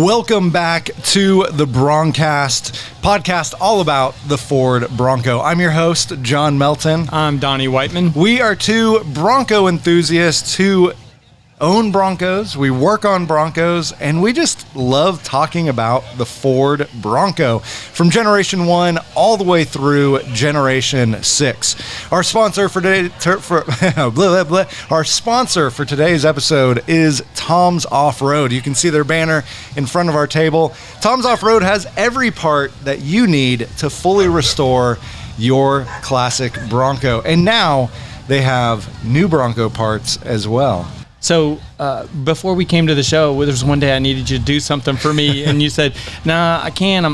Welcome back to the Broncast podcast, all about the Ford Bronco. I'm your host, John Melton. I'm Donnie Whiteman. We are two Bronco enthusiasts who own Broncos, we work on Broncos, and we just love talking about the Ford Bronco from Generation 1 all the way through Generation 6. Our sponsor for today, our sponsor for today's episode is Tom's Off-Road. You can see their banner in front of our table. Tom's Off-Road has every part that you need to fully restore your classic Bronco. And now they have new Bronco parts as well. So before we came to the show, there was one day I needed you to do something for me, and you said, "Nah, I can't.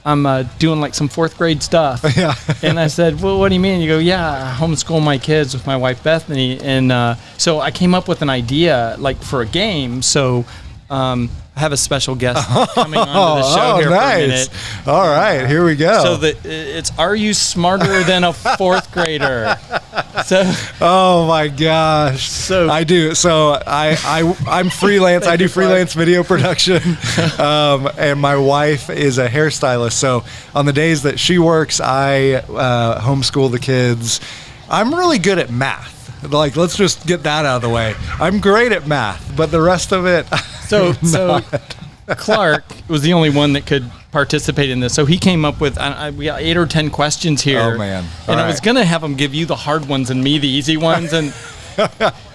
I'm doing like some fourth grade stuff." Yeah. And I said, "Well, what do you mean?" You go, "Yeah, I homeschool my kids with my wife Bethany." And so I came up with an idea, like for a game. So I have a special guest coming on the show here nice. for a minute. All right, here we go. So it's Are You Smarter Than a Fourth Grader? So, oh my gosh! So I do. So I'm freelance. I do freelance video production, and my wife is a hairstylist. So on the days that she works, I homeschool the kids. I'm really good at math. Like, let's just get that out of the way. I'm great at math, but the rest of it. So Clark was the only one that could participate in this. So he came up with, we got 8 or 10 questions here. Oh, man. And I was going to have him give you the hard ones and me the easy ones. And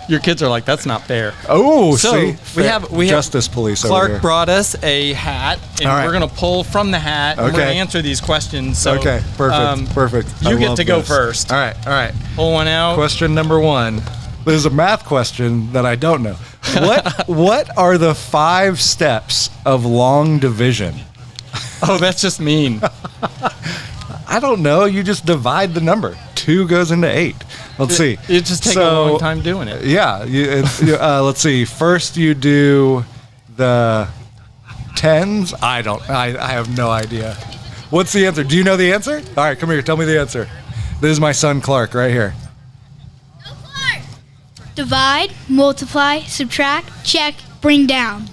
your kids are like, that's not fair. Oh, so see? we have Justice Police over Clark here. brought us a hat, and we're going to pull from the hat, and we're going to answer these questions. So, okay, perfect, perfect. You get to go first. All right. Pull one out. Question number 1. This is a math question that I don't know. What are the 5 steps of long division? Oh, that's just mean. I don't know. You just divide the number. 2 goes into 8. Let's see. It just takes a long time doing it. Yeah. Let's see. First you do the tens. I have no idea. What's the answer? Do you know the answer? All right, come here. Tell me the answer. This is my son, Clark, right here. Go Clark! Divide, multiply, subtract, check, bring down.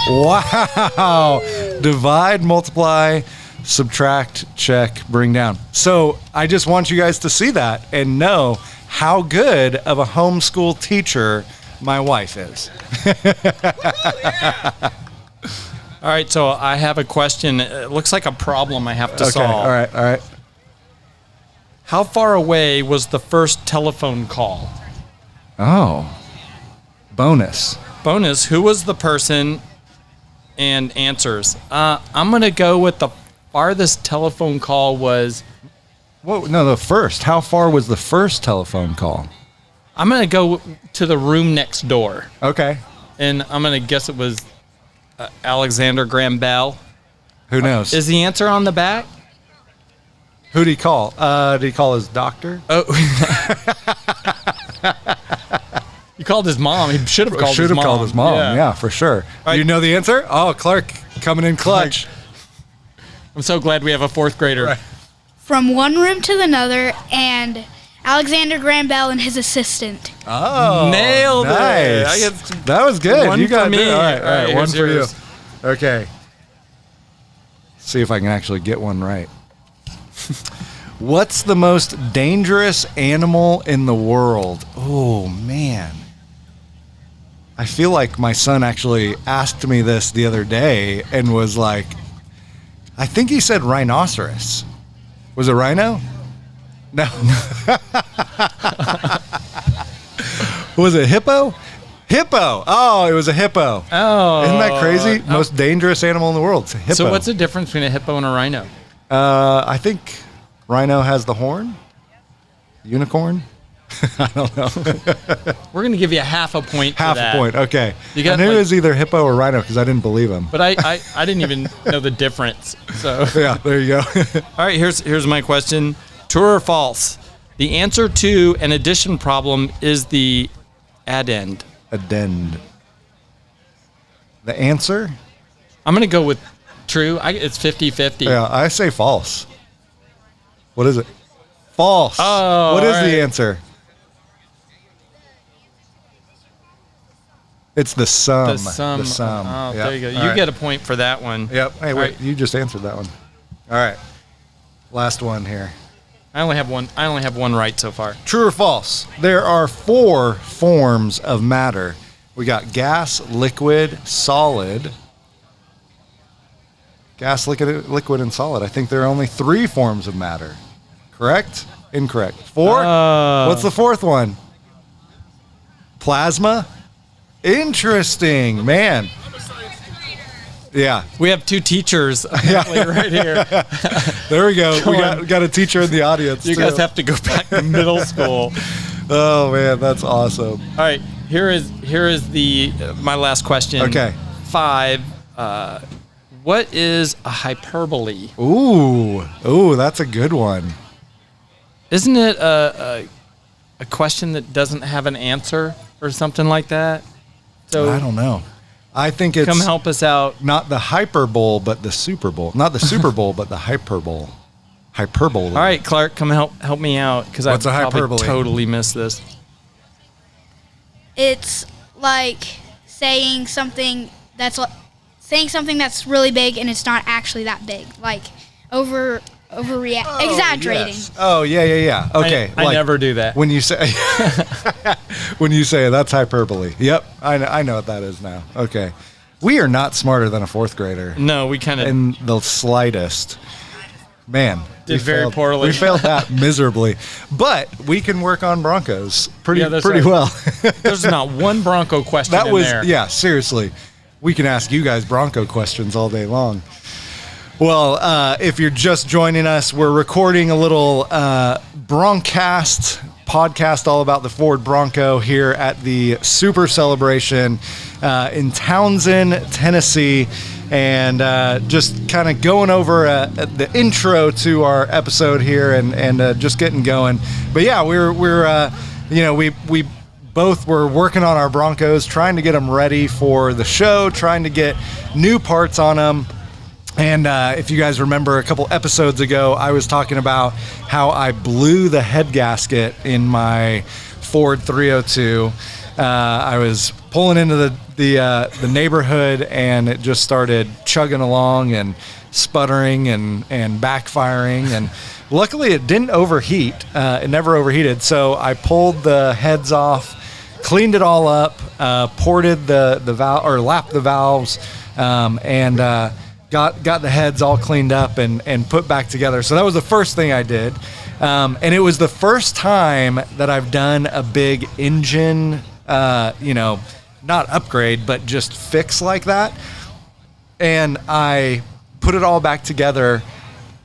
Wow. Divide, multiply, subtract, check, bring down. So I just want you guys to see that and know how good of a homeschool teacher my wife is. All right, so I have a question. It looks like a problem I have to solve. All right. How far away was the first telephone call? Oh. Bonus. Who was the person and answers? I'm going to go with the farthest telephone call was... Whoa, no, the first. How far was the first telephone call? I'm going to go to the room next door. Okay. And I'm going to guess it was Alexander Graham Bell. Who knows? Is the answer on the back? Who did he call? Did he call his doctor? Oh. He called his mom. He should have called his mom. Yeah, for sure. Right. You know the answer? Oh, Clark coming in clutch. I'm so glad we have a fourth grader. Right. From one room to another, and Alexander Graham Bell and his assistant. Oh, nailed nice. it. That was good. One you got for me. All right, one for yours. you. Okay. See if I can actually get one right. What's the most dangerous animal in the world? Oh, man. I feel like my son actually asked me this the other day and was like, I think he said rhinoceros. Was it rhino? No. Was it hippo? Hippo. Oh, it was a hippo. Oh. Isn't that crazy? Most dangerous animal in the world. It's a hippo. So what's the difference between a hippo and a rhino? I think rhino has the horn. Unicorn? I don't know. We're going to give you half a point for that. Half a point. Okay. You got, I knew it was either hippo or rhino because I didn't believe him. But I didn't even know the difference. So yeah, there you go. All right, here's my question. True or false? The answer to an addition problem is the addend. Addend. The answer? I'm going to go with true. It's 50-50. Yeah, I say false. What is it? False. Oh, what is right. the answer? It's the sum. The sum. The sum. Oh, Yep. there you go. All You right. get a point for that one. Yep. Hey, wait. right. You just answered that one. All right. Last one here. I only have one right so far. True or false? There are 4 forms of matter. We got gas, liquid, solid. Gas, liquid, and solid. I think there are only 3 forms of matter. Correct? Incorrect. 4? What's the 4th one? Plasma? Interesting. Man. Yeah. We have 2 teachers apparently right here. There we go. We got a teacher in the audience, You too. guys have to go back to middle school. Oh, man. That's awesome. All right, here is my last question. Okay. 5. What is a hyperbole? Ooh, that's a good one. Isn't it a question that doesn't have an answer or something like that? So I don't know. I think it's come help us out. not the Hyper Bowl, but the Super Bowl. Not the Super Bowl, but the Hyperbole. Hyperbole. All right, Clark, come help me out because I What's a probably hyperbole? totally missed this. It's like saying something that's really big and it's not actually that big. Like exaggerating. Yes. Oh, yeah. Okay. I never do that. When you say that's hyperbole. Yep. I know what that is now. Okay. We are not smarter than a 4th grader No, we kind of in the slightest. Man, Did very poorly. We failed that miserably, but we can work on Broncos pretty that's right. well. there's not one Bronco question That in was there. seriously. We can ask you guys Bronco questions all day long. Well, if you're just joining us, we're recording a little Broncast podcast all about the Ford Bronco here at the Super Celebration in Townsend, Tennessee. And just kind of going over the intro to our episode here and just getting going. But yeah, we both were working on our Broncos, trying to get them ready for the show, trying to get new parts on them. And if you guys remember a couple episodes ago, I was talking about how I blew the head gasket in my Ford 302. I was pulling into the neighborhood, and it just started chugging along and sputtering and backfiring. And luckily, it didn't overheat. It never overheated. So I pulled the heads off, cleaned it all up, ported the valve or lapped the valves, and got the heads all cleaned up and put back together. So that was the first thing I did. And it was the first time that I've done a big engine, not upgrade, but just fix like that. And I put it all back together,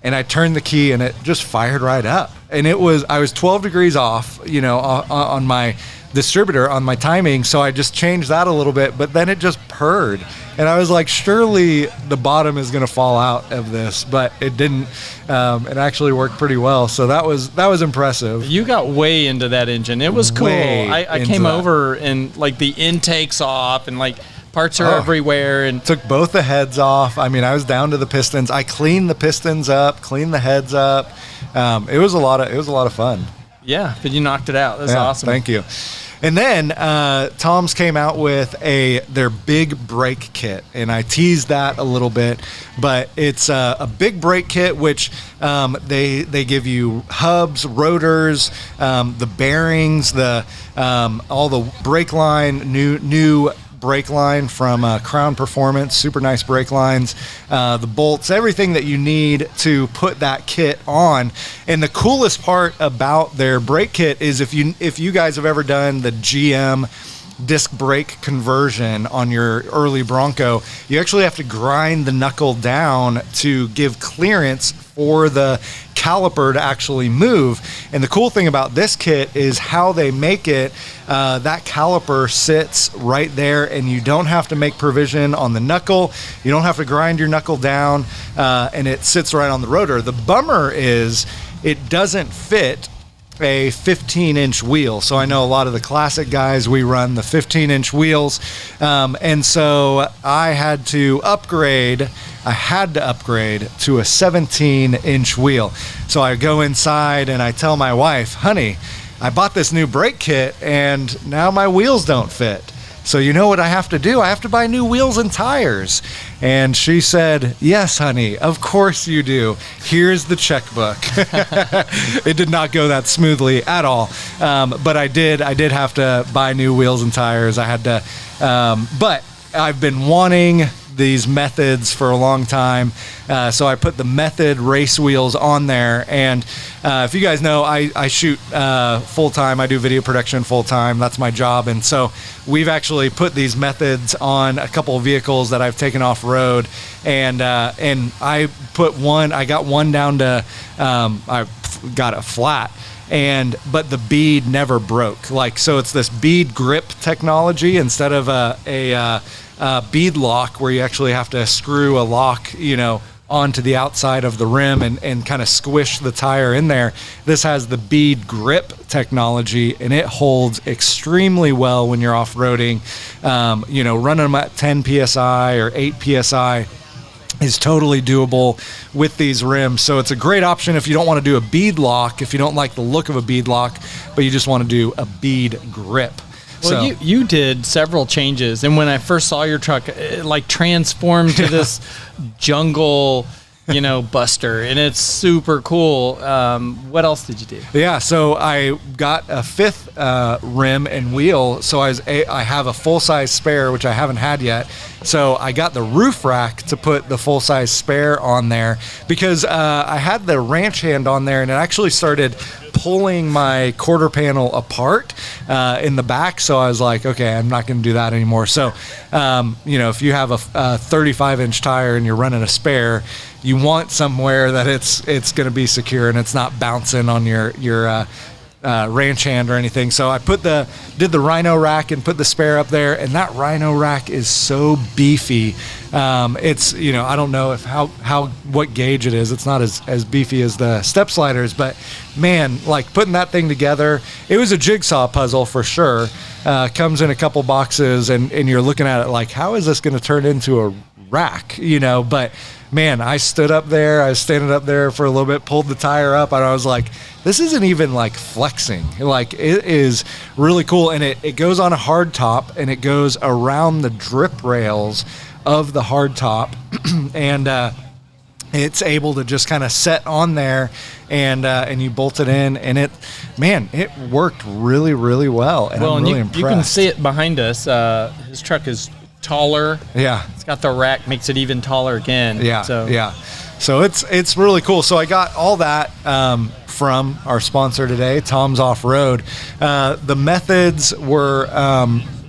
and I turned the key, and it just fired right up. And I was 12 degrees off, on my distributor, on my timing. So I just changed that a little bit, but then it just purred. And I was like, surely the bottom is going to fall out of this, but it didn't. It actually worked pretty well. So that was impressive. You got way into that engine. It was cool. Way I into came that. over and like the intake's off and like parts are everywhere. And Took both the heads off. I mean, I was down to the pistons. I cleaned the pistons up, cleaned the heads up. It was a lot of fun. yeah, but you knocked it out. That's awesome. Thank you. And then Tom's came out with their big brake kit, and I teased that a little bit, but it's a big brake kit, which they give you hubs, rotors, the bearings, all the brake line, new brake line from Crown Performance, super nice brake lines, the bolts, everything that you need to put that kit on. And the coolest part about their brake kit is if you guys have ever done the GM disc brake conversion on your early Bronco, you actually have to grind the knuckle down to give clearance for the caliper to actually move. And the cool thing about this kit is how they make it. That caliper sits right there, and you don't have to make provision on the knuckle. You don't have to grind your knuckle down, and it sits right on the rotor. The bummer is it doesn't fit a 15-inch wheel. So I know a lot of the classic guys, we run the 15-inch wheels. And so I had to upgrade to a 17-inch wheel. So I go inside and I tell my wife, honey, I bought this new brake kit and now my wheels don't fit. So you know what I have to do? I have to buy new wheels and tires. And she said, yes, honey, of course you do. Here's the checkbook. It did not go that smoothly at all. But I did have to buy new wheels and tires. I had to, but I've been wanting these Methods for a long time. So I put the Method race wheels on there. And if you guys know, I shoot full time. I do video production full time. That's my job. And so we've actually put these Methods on a couple of vehicles that I've taken off road. And I got one down to, I got it flat. But the bead never broke. So it's this bead grip technology instead of a bead lock where you actually have to screw a lock, onto the outside of the rim and kind of squish the tire in there. This has the bead grip technology, and it holds extremely well when you're off-roading. Running them at 10 PSI or 8 PSI is totally doable with these rims. So it's a great option if you don't want to do a bead lock, if you don't like the look of a bead lock, but you just want to do a bead grip. Well, you did several changes, and when I first saw your truck, it transformed to this jungle, buster, and it's super cool. What else did you do? Yeah, so I got a fifth rim and wheel, so I have a full-size spare, which I haven't had yet. So I got the roof rack to put the full-size spare on there because I had the ranch hand on there, and it actually started pulling my quarter panel apart in the back. So I was like, okay, I'm not going to do that anymore. So, if you have a 35-inch tire and you're running a spare, you want somewhere that it's going to be secure and it's not bouncing on your ranch hand or anything. So I did the Rhino rack and put the spare up there, and that Rhino rack is so beefy. It's, I don't know what gauge it is. It's not as beefy as the step sliders, but man, putting that thing together, it was a jigsaw puzzle for sure. Comes in a couple boxes and you're looking at it how is this going to turn into a rack, but man, I stood up there, I was standing up there for a little bit, pulled the tire up, and I was like, this isn't even flexing. It is really cool. And it goes on a hard top, and it goes around the drip rails of the hard top. And it's able to just kind of set on there, and you bolt it in, and it worked really, really well. And I'm really impressed. You can see it behind us. His truck is taller. Yeah. It's got the rack, makes it even taller again. Yeah. So it's really cool. So I got all that from our sponsor today, Tom's Off-Road. The Methods were,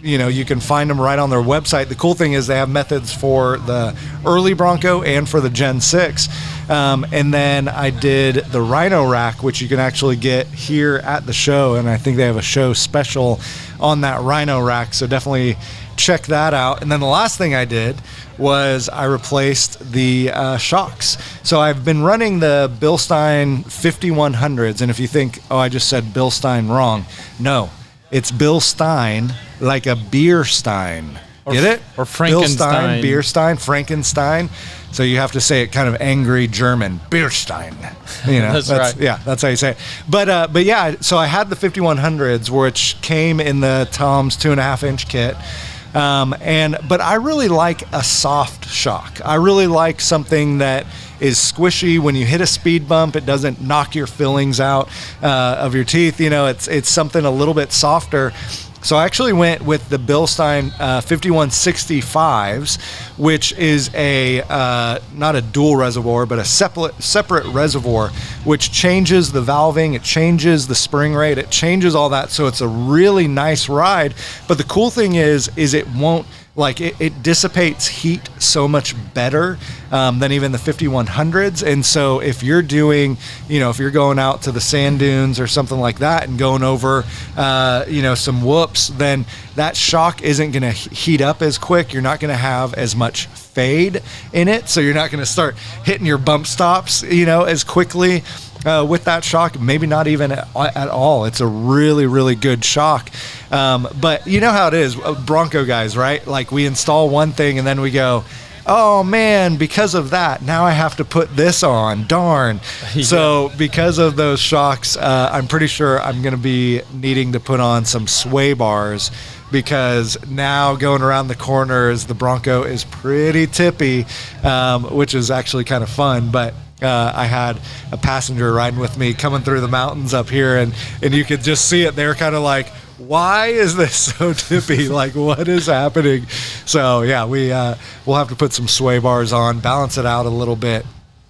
you can find them right on their website. The cool thing is they have Methods for the early Bronco and for the Gen 6. And then I did the Rhino rack, which you can actually get here at the show. And I think they have a show special on that Rhino rack. So definitely check that out. And then the last thing I did was I replaced the shocks. So I've been running the Bilstein 5100s. And if you think, oh, I just said Bilstein wrong. No, it's Bilstein, like a beer stein. Get it? Or Frankenstein. Bilstein, beer stein, Frankenstein. So you have to say it kind of angry German. Bierstein. That's right. Yeah, that's how you say it. But yeah, so I had the 5100s, which came in the Tom's 2.5-inch kit. But I really like a soft shock. I really like something that is squishy. When you hit a speed bump, it doesn't knock your fillings out of your teeth. It's something a little bit softer. So I actually went with the Bilstein 5165s, which is not a dual reservoir, but a separate reservoir, which changes the valving, it changes the spring rate, it changes all that. So it's a really nice ride. But the cool thing is it won't, it dissipates heat so much better than even the 5100s. And so if you're doing, if you're going out to the sand dunes or something like that and going over, some whoops, then that shock isn't going to heat up as quick. You're not going to have as much fade in it. So you're not going to start hitting your bump stops, as quickly. With that shock, maybe not even at all. It's a really, really good shock. But you know how it is, Bronco guys, right? We install one thing and then we go, oh man, because of that, now I have to put this on, darn. Yeah. So because of those shocks, I'm pretty sure I'm going to be needing to put on some sway bars because now going around the corners, the Bronco is pretty tippy, which is actually kind of fun. But I had a passenger riding with me coming through the mountains up here, and you could just see it. They're kind of like, why is this so tippy? Like, what is happening? So yeah, we'll have to put some sway bars on, balance it out a little bit.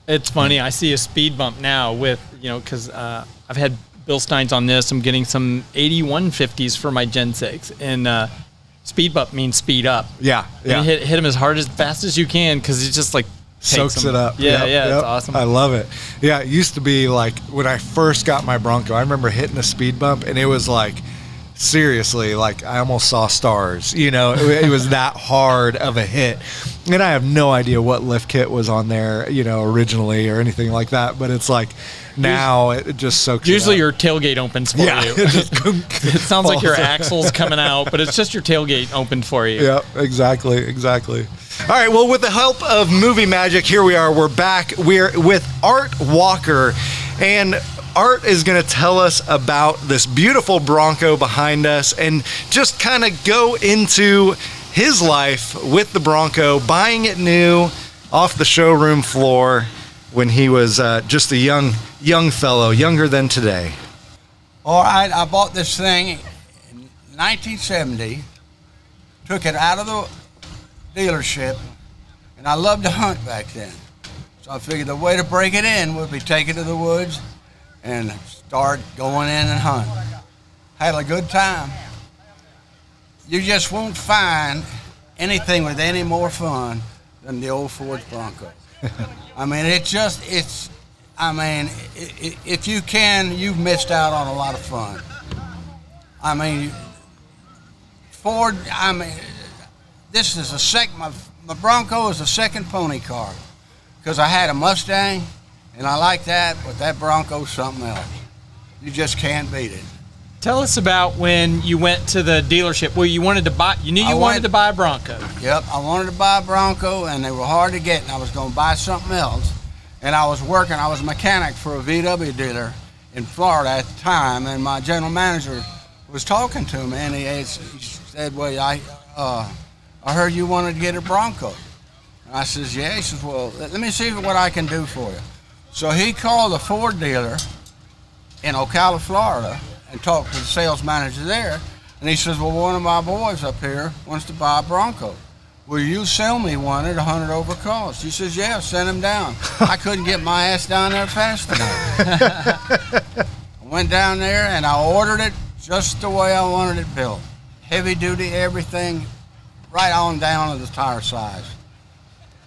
It's funny. I see a speed bump now with, because I've had Bill Steins on this. I'm getting some 8150s for my Gen 6, and speed bump means speed up. Yeah. And hit them as hard as fast as you can, because it just like soaks it up. Yeah, it's awesome. I love it. Yeah, it used to be like when I first got my Bronco, I remember hitting a speed bump, and it was like, seriously, like I almost saw stars. It was that hard of a hit. And I have no idea what lift kit was on there, originally or anything like that. But it's like now it just soaks. Usually it your tailgate opens for you. It sounds like your axle's coming out, but it's just your tailgate opened for you. Yeah, exactly. All right, well, with the help of Movie Magic, here we are. We're back. We're with Art Walker, and Art is going to tell us about this beautiful Bronco behind us and just kind of go into his life with the Bronco, buying it new off the showroom floor when he was just a young fellow, younger than today. All right, I bought this thing in 1970, took it out of the dealership, and I loved to hunt back then. So I figured the way to break it in would be take it to the woods and start going in and hunt. Had a good time. You just won't find anything with any more fun than the old Ford Bronco. I mean, if you can, you've missed out on a lot of fun. I mean, Ford, this is my Bronco is a second pony car, because I had a Mustang, and I like that, but that Bronco's something else. You just can't beat it. Tell us about when you went to the dealership. Well, you wanted to buy a Bronco. Yep, I wanted to buy a Bronco, and they were hard to get, and I was going to buy something else. And I was a mechanic for a VW dealer in Florida at the time, and my general manager was talking to me, and he said, well, I heard you wanted to get a Bronco. And I says, yeah. He says, well, let me see what I can do for you. So he called the Ford dealer in Ocala, Florida, and talked to the sales manager there. And he says, well, one of my boys up here wants to buy a Bronco. Will you sell me one at 100 over cost? He says, yeah, send him down. I couldn't get my ass down there fast enough. I went down there and I ordered it just the way I wanted it built. Heavy duty, everything, right on down to the tire size.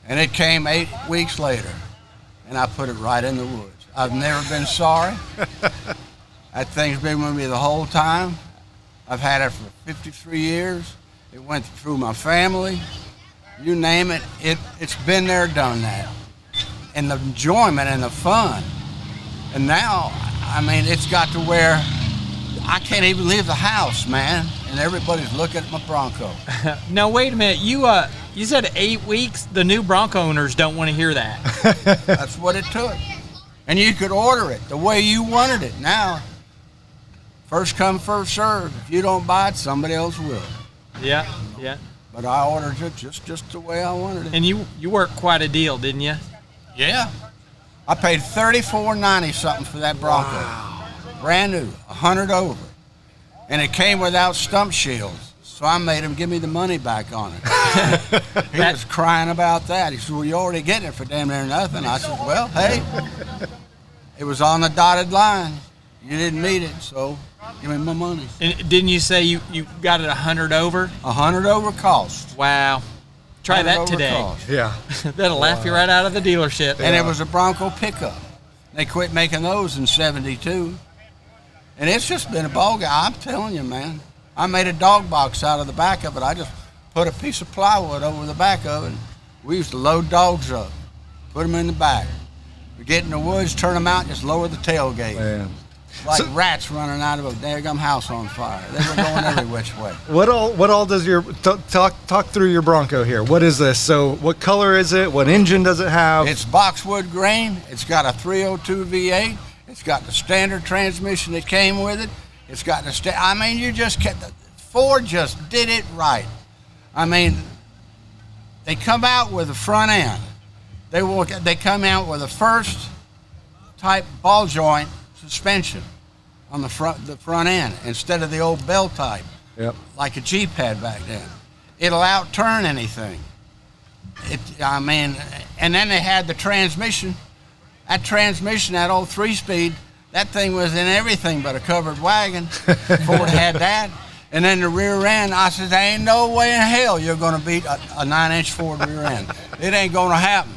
And it came 8 weeks later, and I put it right in the woods. I've never been sorry. That thing's been with me the whole time. I've had it for 53 years. It went through my family. You name it, it's been there, done that. And the enjoyment and the fun. And now, it's got to where I can't even leave the house, man. And everybody's looking at my Bronco. Now, wait a minute. You said 8 weeks? The new Bronco owners don't want to hear that. That's what it took. And you could order it the way you wanted it. Now, first come, first serve. If you don't buy it, somebody else will. Yeah. But I ordered it just the way I wanted it. And you worked quite a deal, didn't you? Yeah. I paid $34.90 something for that Bronco. Wow. Brand new, 100 over. And it came without stump shields. So I made him give me the money back on it. He was crying about that. He said, well, you're already getting it for damn near nothing. I said, well, hey, it was on the dotted line. You didn't meet it, so give me my money. And didn't you say you got it 100 over? 100 over cost. Wow. Try that today. Cost. Yeah. That'll laugh you right out of the dealership. And it was a Bronco pickup. They quit making those in '72. And it's just been a ball game. I'm telling you, man. I made a dog box out of the back of it. I just put a piece of plywood over the back of it. We used to load dogs up, put them in the back. We get in the woods, turn them out, just lower the tailgate. Man. Like rats running out of a daggum house on fire. They were going every which way. What all does your talk through your Bronco here? What is this? So what color is it? What engine does it have? It's boxwood grain. It's got a 302 V8. It's got the standard transmission that came with it. It's got the you just kept the Ford just did it right. I mean, they come out with the front end. They come out with the first type ball joint suspension on the front end instead of the old bell type, like a Jeep had back then. It'll outturn anything. And then they had the transmission. That transmission, that old 3-speed, that thing was in everything but a covered wagon. Ford had that. And then the rear end, I said, there ain't no way in hell you're going to beat a 9-inch Ford rear end. It ain't going to happen.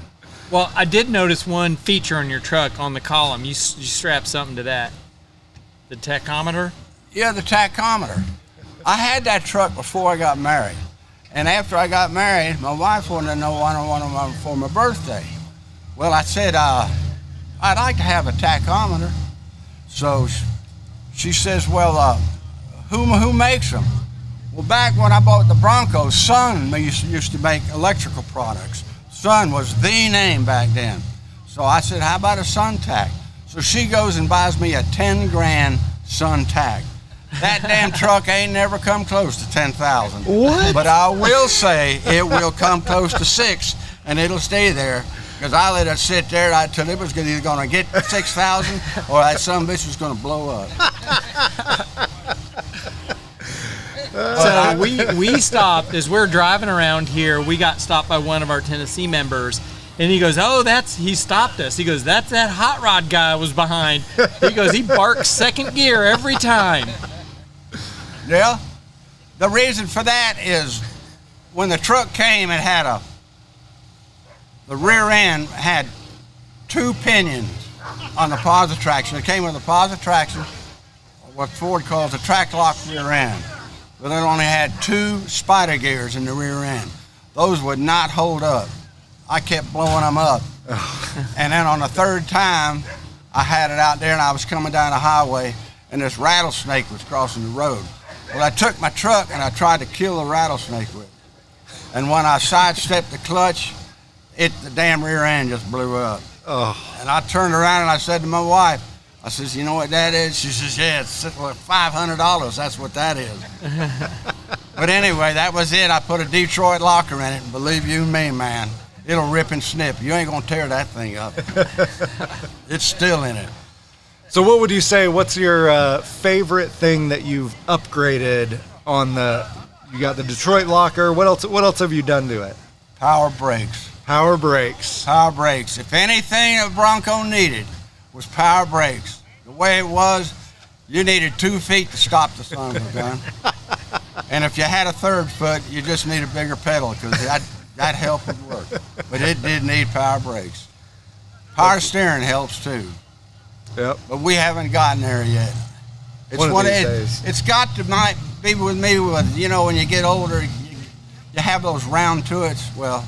Well, I did notice one feature on your truck on the column. You strapped something to that. The tachometer? Yeah, the tachometer. I had that truck before I got married. And after I got married, my wife wanted to know what I wanted for my birthday. Well, I said, I'd like to have a tachometer. So she says, well, who makes them? Well, back when I bought the Bronco, Sun used to make electrical products. Sun was the name back then. So I said, how about a Sun tack? So she goes and buys me a 10 grand Sun tack. That damn truck ain't never come close to 10,000. What? But I will say it will come close to 6, and it'll stay there. Because I let it sit there until it was either going to get 6,000 or that son bitch was going to blow up. So we stopped as we're driving around here. We got stopped by one of our Tennessee members, and he goes, "Oh, he stopped us." He goes, "That's that hot rod guy I was behind." He goes, "He barks second gear every time." Yeah, the reason for that is when the truck came, the rear end had 2 pinions on the positive traction. It came with a positive traction, what Ford calls a track lock rear end. But it only had 2 spider gears in the rear end. Those would not hold up. I kept blowing them up. And then on the 3rd time, I had it out there and I was coming down the highway and this rattlesnake was crossing the road. Well, I took my truck and I tried to kill the rattlesnake with it. And when I sidestepped the clutch, the damn rear end just blew up. Oh. And I turned around and I said to my wife, I says, you know what that is? She says, yeah, it's $500. That's what that is. But anyway, that was it. I put a Detroit locker in it, and believe you me, man, it'll rip and snip. You ain't gonna tear that thing up. It's still in it. So what would you say, what's your favorite thing that you've upgraded on you got the Detroit locker, what else have you done to it? Power brakes. Power brakes. Power brakes. If anything a Bronco needed was power brakes. The way it was, you needed 2 feet to stop the son of a gun. And if you had a 3rd foot, you just need a bigger pedal because that help would work. But it did need power brakes. Power steering helps too. Yep. But we haven't gotten there yet. It's one of these days. It's got to be with me with, when you get older, you have those round to it. Well,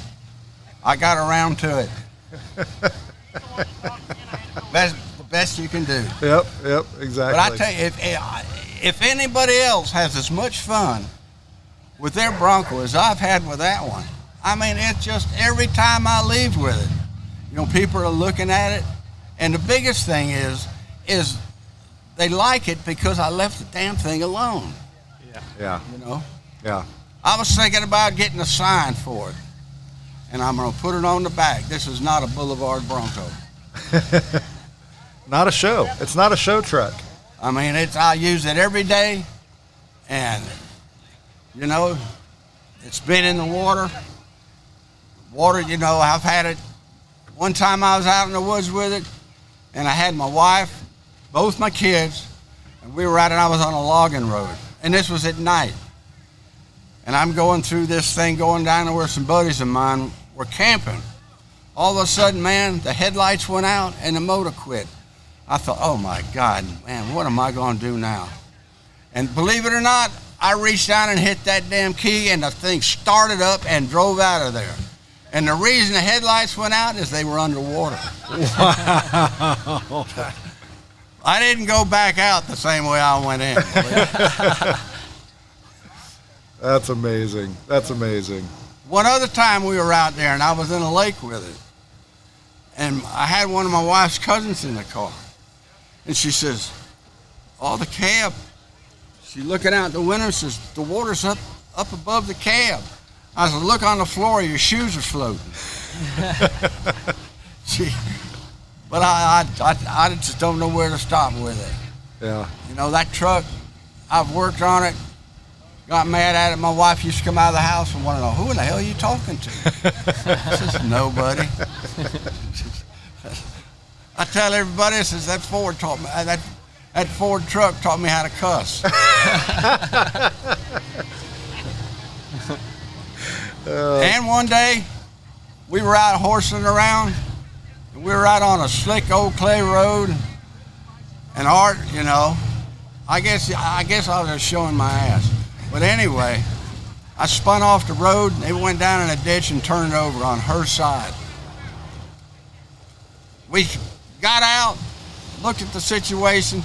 I got around to it. That's the best you can do. Yep, exactly. But I tell you, if anybody else has as much fun with their Bronco as I've had with that one, I mean, it's just every time I leave with it, people are looking at it, and the biggest thing is they like it because I left the damn thing alone. Yeah. Yeah. I was thinking about getting a sign for it, and I'm going to put it on the back. This is not a Boulevard Bronco. Not a show. It's not a show truck. I mean, I use it every day, and it's been in the water. I've had it. One time I was out in the woods with it, and I had my wife, both my kids, and we were out, and I was on a logging road, and this was at night. And I'm going through this thing, going down to where some buddies of mine were camping. All of a sudden, man, the headlights went out and the motor quit. I thought, oh my God, man, what am I going to do now? And believe it or not, I reached down and hit that damn key and the thing started up and drove out of there. And the reason the headlights went out is they were underwater. Wow. I didn't go back out the same way I went in. That's amazing. That's amazing. One other time we were out there and I was in a lake with it. And I had one of my wife's cousins in the car. And she says, oh, the cab. She's looking out the window, says, the water's up above the cab. I said, look on the floor, your shoes are floating. But I just don't know where to stop with it. Yeah. You know, that truck, I've worked on it, got mad at it. My wife used to come out of the house and want to know, who in the hell are you talking to? I says, nobody. I tell everybody, says, that Ford taught me, that Ford truck taught me how to cuss. And one day, we were out horsing around, and we were out on a slick old clay road, and Art, you know, I guess I was just showing my ass. But anyway, I spun off the road, and it went down in a ditch and turned over on her side. We got out, looked at the situation.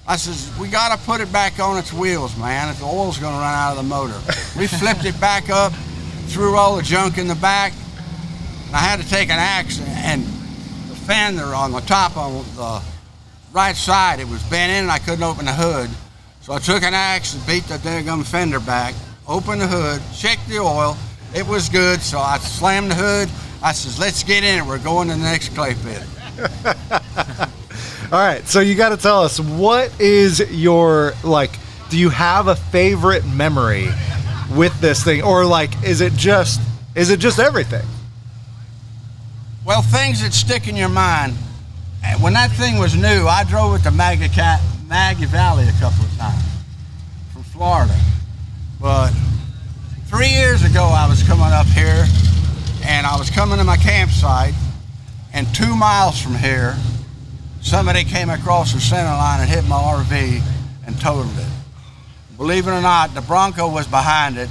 I says, we got to put it back on its wheels, man. If the oil's going to run out of the motor. We flipped it back up, threw all the junk in the back, and I had to take an axe and the fender on the top on the right side, it was bent in and I couldn't open the hood. So I took an axe and beat the daggum fender back, opened the hood, checked the oil. It was good, so I slammed the hood. I says, let's get in it. We're going to the next clay pit. All right, so you got to tell us, what is your, like, do you have a favorite memory with this thing, or like, is it just everything? Well, things that stick in your mind. When that thing was new, I drove it to Maggie Valley a couple of times from Florida. But 3 years ago, I was coming up here, and I was coming to my campsite, and 2 miles from here, somebody came across the center line and hit my RV and totaled it. Believe it or not, the Bronco was behind it,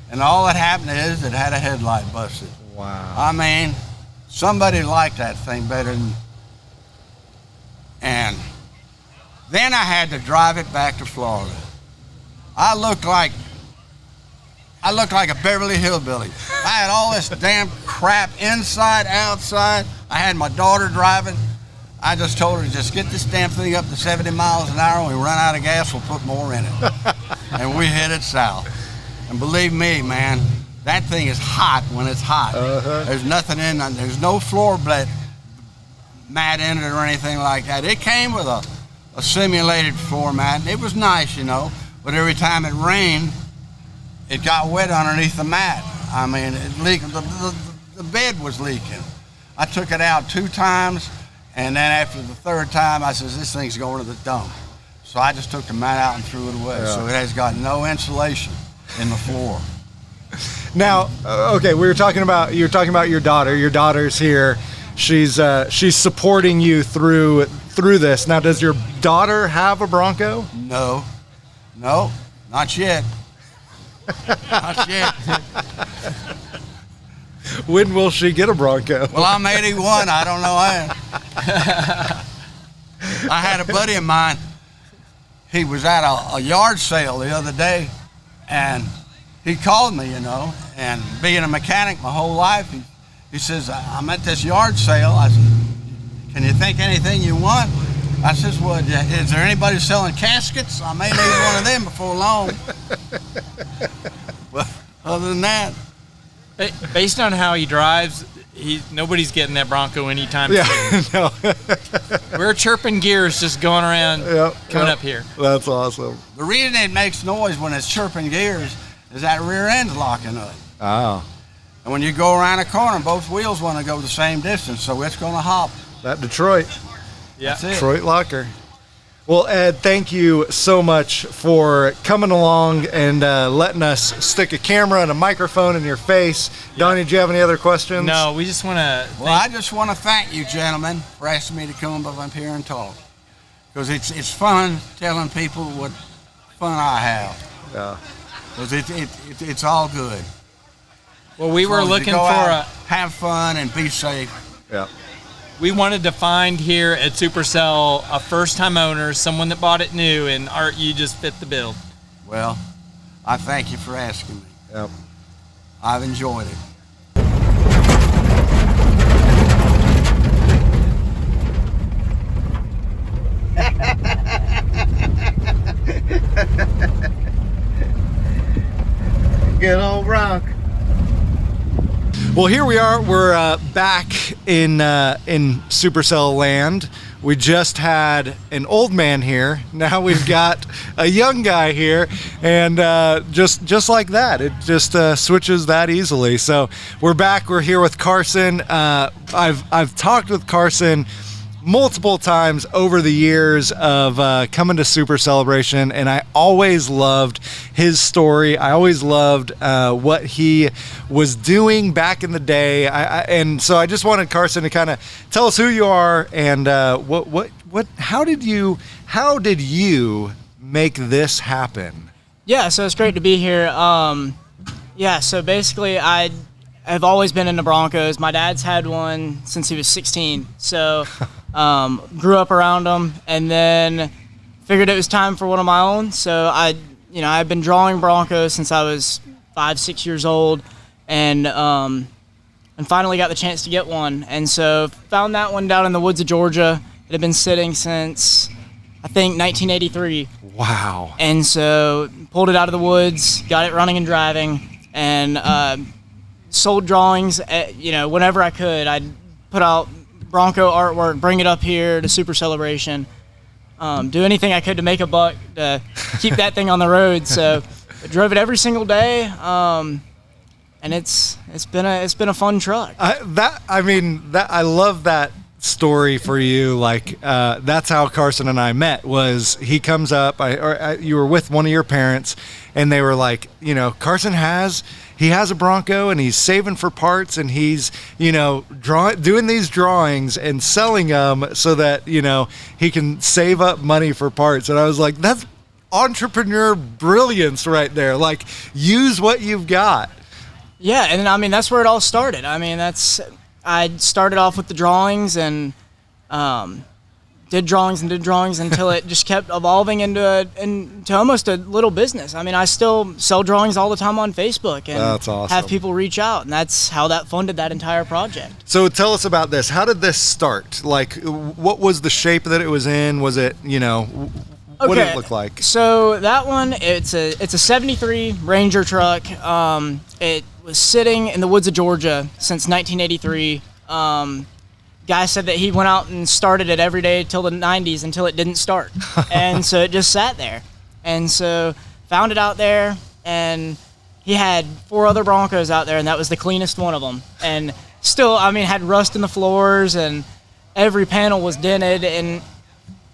and all that happened is it had a headlight busted. Wow. I mean, somebody liked that thing better than... And then I had to drive it back to Florida. I looked like a Beverly Hillbilly. I had all this damn crap inside, outside. I had my daughter driving. I just told her, just get this damn thing up to 70 miles an hour. When we run out of gas, we'll put more in it. And we hit it south. And believe me, man, that thing is hot when it's hot. Uh-huh. There's nothing in it. There's no floor mat in it or anything like that. It came with a simulated floor mat. And it was nice, you know. But every time it rained, it got wet underneath the mat. I mean, it leaked. The bed was leaking. I took it out 2 times. And then after the 3rd time, I says, this thing's going to the dump. So I just took the mat out and threw it away. Yeah. So it has got no insulation in the floor. Now, okay, you're talking about your daughter. Your daughter's here. She's supporting you through this. Now, does your daughter have a Bronco? No, not yet. Not yet. When will she get a Bronco? Well, I'm 81. I don't know when. I had a buddy of mine. He was at a yard sale the other day, and he called me, you know, and being a mechanic my whole life, he says, I'm at this yard sale. I said, can you think anything you want? I says, well, is there anybody selling caskets? I may need one of them before long. Well, other than that. Based on how he drives, nobody's getting that Bronco anytime soon. Yeah, no. We're chirping gears just going around coming up here. That's awesome. The reason it makes noise when it's chirping gears is that rear end's locking up. Oh. And when you go around a corner, both wheels want to go the same distance, so it's going to hop. That Detroit. Yeah. That's it. Detroit locker. Well, Ed, thank you so much for coming along and letting us stick a camera and a microphone in your face. Yeah. Donnie, do you have any other questions? No, we just want to... Well, I just want to thank you, gentlemen, for asking me to come up here and talk. Because it's fun telling people what fun I have. Yeah. Because it's all good. Well, we were looking for have fun and be safe. Yeah. We wanted to find here at Supercell a first-time owner, someone that bought it new, and Art, you just fit the bill. Well, I thank you for asking me. Yep. I've enjoyed it. Well, here we are. We're back in Supercell land. We just had an old man here. Now we've got a young guy here, and just like that, it just switches that easily. So we're back. We're here with Carson. I've talked with Carson multiple times over the years of coming to Super Celebration, and I always loved his story. I always loved what he was doing back in the day. And so I just wanted Carson to kind of tell us who you are and how did you make this happen? Yeah, so it's great to be here. So basically I've always been into Broncos. My dad's had one since he was 16. So grew up around them, and then figured it was time for one of my own. So I've been drawing Broncos since I was 5-6 years old, and finally got the chance to get one. And so found that one down in the woods of Georgia. It had been sitting since, I think, 1983. Wow. And so pulled it out of the woods, got it running and driving, and sold drawings. Whenever I could, I'd put out Bronco artwork, bring it up here to Super Celebration, do anything I could to make a buck to keep that thing on the road. So I drove it every single day, and it's been a fun truck. I love that story for you. Like that's how Carson and I met. Was he comes up? You were with one of your parents, and they were like, Carson has a Bronco and he's saving for parts, and he's doing these drawings and selling them so that he can save up money for parts. And I was like, that's entrepreneur brilliance right there. Like, use what you've got. Yeah, and that's where it all started. I started off with the drawings and did drawings until it just kept evolving into almost a little business. I still sell drawings all the time on Facebook, and that's awesome. Have people reach out, and that's how that funded that entire project. So tell us about this. How did this start? Like, what was the shape that it was in? Was it, what did it look like? So that one, it's a 73 Ranger truck. It was sitting in the woods of Georgia since 1983. Guy said that he went out and started it every day till the 90s until it didn't start. And so it just sat there. And so found it out there, and he had 4 other Broncos out there, and that was the cleanest one of them. And still, had rust in the floors, and every panel was dented, and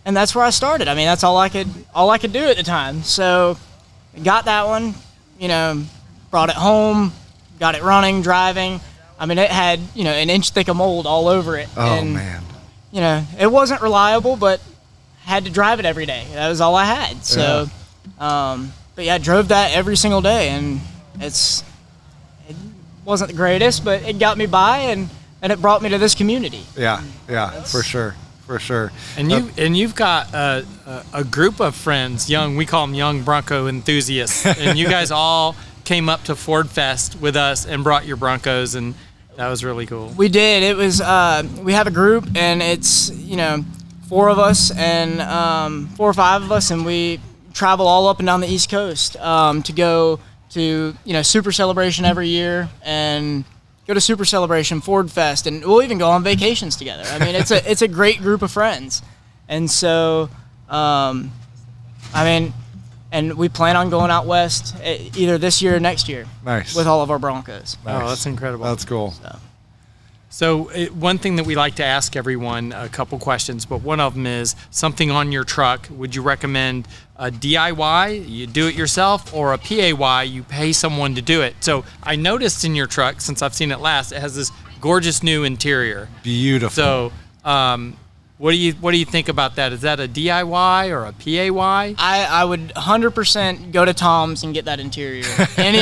that's where I started. That's all I could do at the time. So got that one, brought it home, got it running, driving. It had, an inch thick of mold all over it. Oh, and, man. It wasn't reliable, but had to drive it every day. That was all I had. So, I drove that every single day, and it wasn't the greatest, but it got me by, and it brought me to this community. Yeah, for sure. And you've got a group of friends, we call them young Bronco enthusiasts, and you guys all came up to Ford Fest with us and brought your Broncos, and that was really cool. We did. It was we have a group, and it's 4 of us and 4 or 5 of us, and we travel all up and down the East Coast to go to Super Celebration every year, and go to Super Celebration, Ford Fest, and we'll even go on vacations together. It's a great group of friends, and so and we plan on going out west either this year or next year. Nice. With all of our Broncos. Nice. Oh, that's incredible. That's cool. So one thing that we like to ask everyone, a couple questions, but one of them is something on your truck. Would you recommend a DIY, you do it yourself, or a PAY, you pay someone to do it? So I noticed in your truck, since I've seen it last, it has this gorgeous new interior. Beautiful. So what do you think about that? Is that a DIY or a PAY? I would 100% go to Tom's and get that interior. And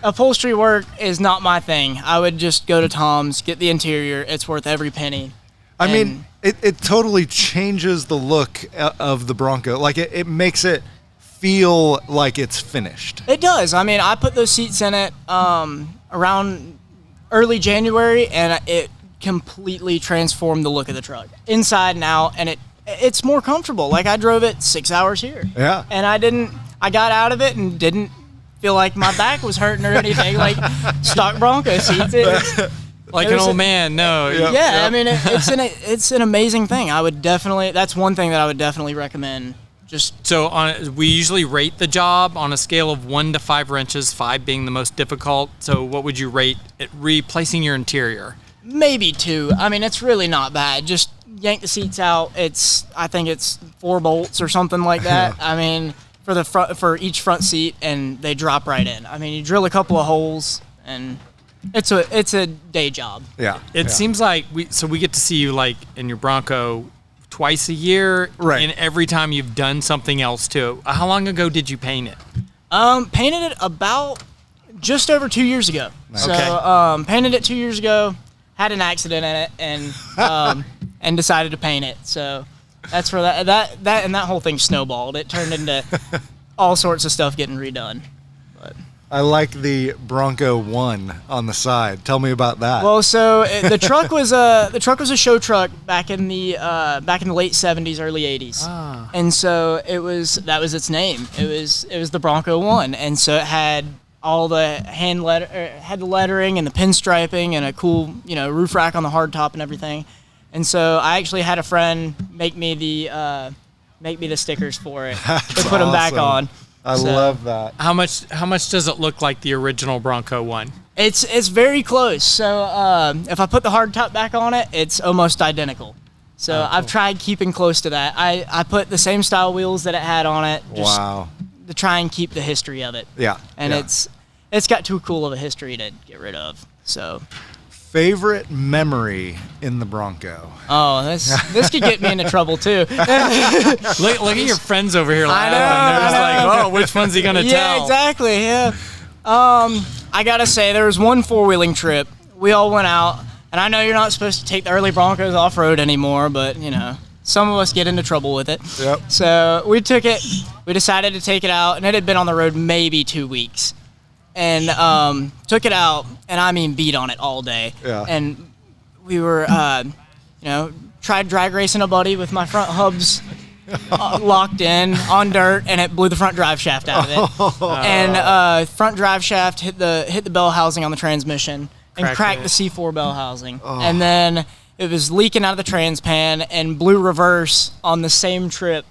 upholstery work is not my thing. I would just go to Tom's, get the interior. It's worth every penny. It totally changes the look of the Bronco. Like it makes it feel like it's finished. It does. I put those seats in it around early January, and it completely transformed the look of the truck inside and out, and it's more comfortable. Like, I drove it 6 hours here. Yeah. And I got out of it and didn't feel like my back was hurting or anything. Like stock Bronco seats. Like an old man, no. Yeah, I mean, it's an amazing thing. That's one thing that I would definitely recommend. We usually rate the job on a scale of 1 to 5 wrenches, 5 being the most difficult. So what would you rate it replacing your interior? Maybe 2. I mean, it's really not bad. Just yank the seats out. I think it's 4 bolts or something like that. I mean, for each front seat, and they drop right in. I mean, you drill a couple of holes, and it's a day job. Yeah. It seems like we get to see you like in your Bronco twice a year, right? And every time you've done something else too. How long ago did you paint it? Painted it about just over 2 years ago. Nice. Okay. So painted it 2 years ago. Had an accident in it, and decided to paint it. So that's where that whole thing snowballed. It turned into all sorts of stuff getting redone. But I like the Bronco 1 on the side. Tell me about that. well, so the truck was a show truck back in the late 70s, early 80s, and so that was its name. It was the Bronco 1, and so it had all the had the lettering and the pinstriping and a cool roof rack on the hardtop and everything. And so I actually had a friend make me the stickers for it to put them back on. I love that. How much does it look like the original Bronco 1? It's very close. So if I put the hardtop back on it, it's almost identical. So cool. I've tried keeping close to that. I put the same style wheels that it had on it. Just Wow. to try and keep the history of it. Yeah. And yeah. it's got too cool of a history to get rid of. So Favorite memory in the Bronco? oh, this could get me into trouble too. Look at your friends over here laughing. They're just like, oh, which one's he gonna tell? Yeah, exactly. Yeah. I gotta say, there was one 4-wheeling trip. We all went out, and I know you're not supposed to take the early Broncos off road anymore, but some of us get into trouble with it. Yep. So we took it. We decided to take it out, and it had been on the road maybe 2 weeks, and took it out, and I mean beat on it all day. Yeah. And we were, tried drag racing a buddy with my front hubs locked in on dirt, and it blew the front drive shaft out of it. And front drive shaft hit the bell housing on the transmission and cracked the C4 bell housing. And then it was leaking out of the trans pan and blew reverse on the same trip.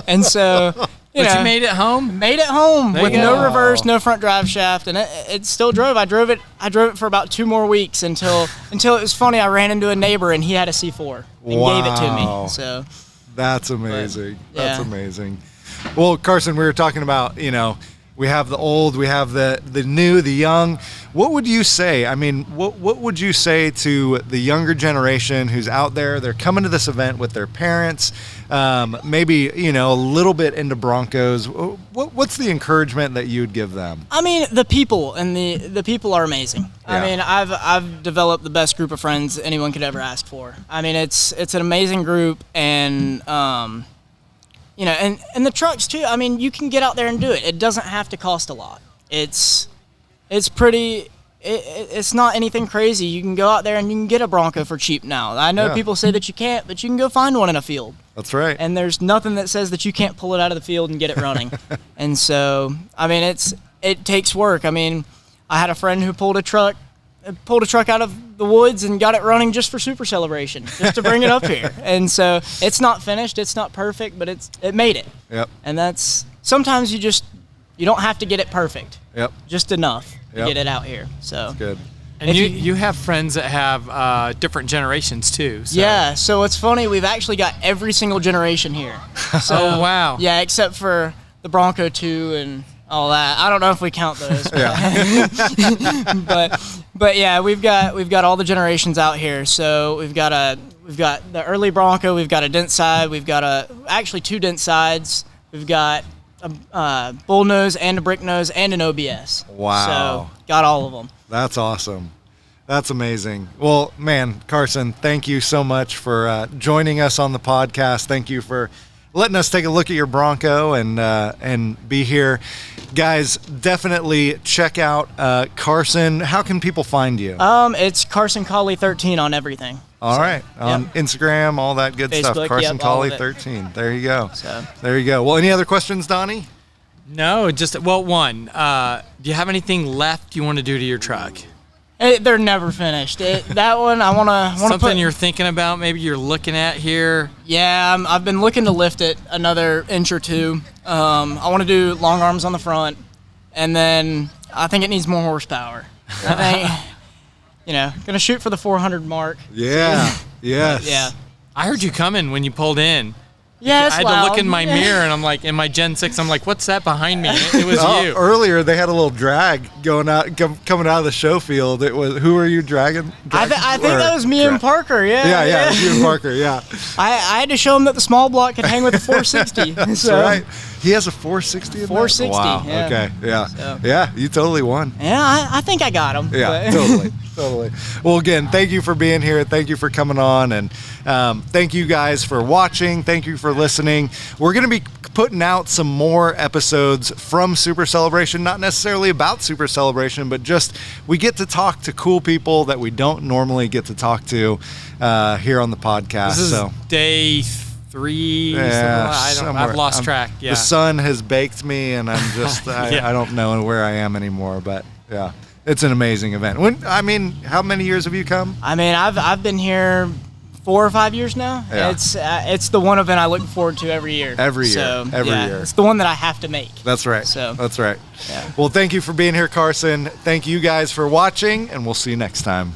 And so, you made it home? Made it home with you go. no reverse, no front drive shaft, and it still drove. I drove it for about 2 more weeks until it was funny. I ran into a neighbor and he had a C4 and gave it to me. So that's amazing. But, that's amazing. Well, Carson, we were talking about, we have the old, we have the new, the young. What would you say? I mean, what would you say to the younger generation who's out there? They're coming to this event with their parents, maybe, a little bit into Broncos. What's the encouragement that you'd give them? I mean, the people and the people are amazing. Yeah. I mean, I've developed the best group of friends anyone could ever ask for. I mean, it's an amazing group, and and the trucks too. I mean, you can get out there and do it. It doesn't have to cost a lot. It's pretty. It's not anything crazy. You can go out there and you can get a Bronco for cheap now. I know people say that you can't, but you can go find one in a field. That's right. And there's nothing that says that you can't pull it out of the field and get it running. And so, I mean, it takes work. I mean, I had a friend who pulled a truck out of the woods and got it running just for Super Celebration, just to bring it up here. And so it's not finished, it's not perfect, but it made it. Yep. And that's sometimes you don't have to get it perfect. Yep. Just enough to Yep. get it out here. So That's good. And you have friends that have different generations too. So. Yeah, so it's funny, we've actually got every single generation here. So, oh, wow. Yeah, except for the Bronco 2 and all that. I don't know if we count those. But yeah, we've got all the generations out here. So we've got the early Bronco, we've got a dent side, we've got actually 2 dent sides. We've got a bull nose and a brick nose and an OBS. Wow. So got all of them. That's awesome. That's amazing. Well, man, Carson, thank you so much for joining us on the podcast. Thank you for letting us take a look at your Bronco and be here. Guys, definitely check out Carson. How can people find you? It's Carson Colley 13 on everything. All right. On yep. Instagram, all that good stuff. Facebook, Carson yep, all Colley of it. 13. There you go. So. There you go. Well, any other questions, Donnie? No, just one. Do you have anything left you want to do to your truck? They're never finished. That one, I want to Something you're thinking about, maybe you're looking at here? Yeah, I've been looking to lift it another inch or two. I want to do long arms on the front, and then I think it needs more horsepower. I think, gonna shoot for the 400 mark. Yeah. Yes. Yeah. I heard you coming when you pulled in. Yeah, it's I had loud. to look in my mirror, and I'm like, in my Gen 6, I'm like, what's that behind me? It was you. Earlier, they had a little drag coming out of the show field. It was, who are you dragging? I think that was me and Parker. Yeah, you and Parker. Yeah. I had to show him that the small block could hang with the 460. That's right. He has a 460 in 460. there? Wow. Yeah. Okay. Yeah. So. Yeah. You totally won. Yeah, I think I got him. Yeah. But. Totally. Well, again, thank you for being here. Thank you for coming on, and thank you guys for watching. Thank you for listening. We're going to be putting out some more episodes from Super Celebration, not necessarily about Super Celebration, but just we get to talk to cool people that we don't normally get to talk to here on the podcast. This is day 3. I've lost track. Yeah. The sun has baked me, and I'm just Yeah. I don't know where I am anymore. But yeah, it's an amazing event. How many years have you come? I mean, I've been here 4 or 5 years now. Yeah. It's the one event I look forward to every year. Every year. So, Every yeah, year. It's the one that I have to make. That's right. So. That's right. Yeah. Well, thank you for being here, Carson. Thank you guys for watching, and we'll see you next time.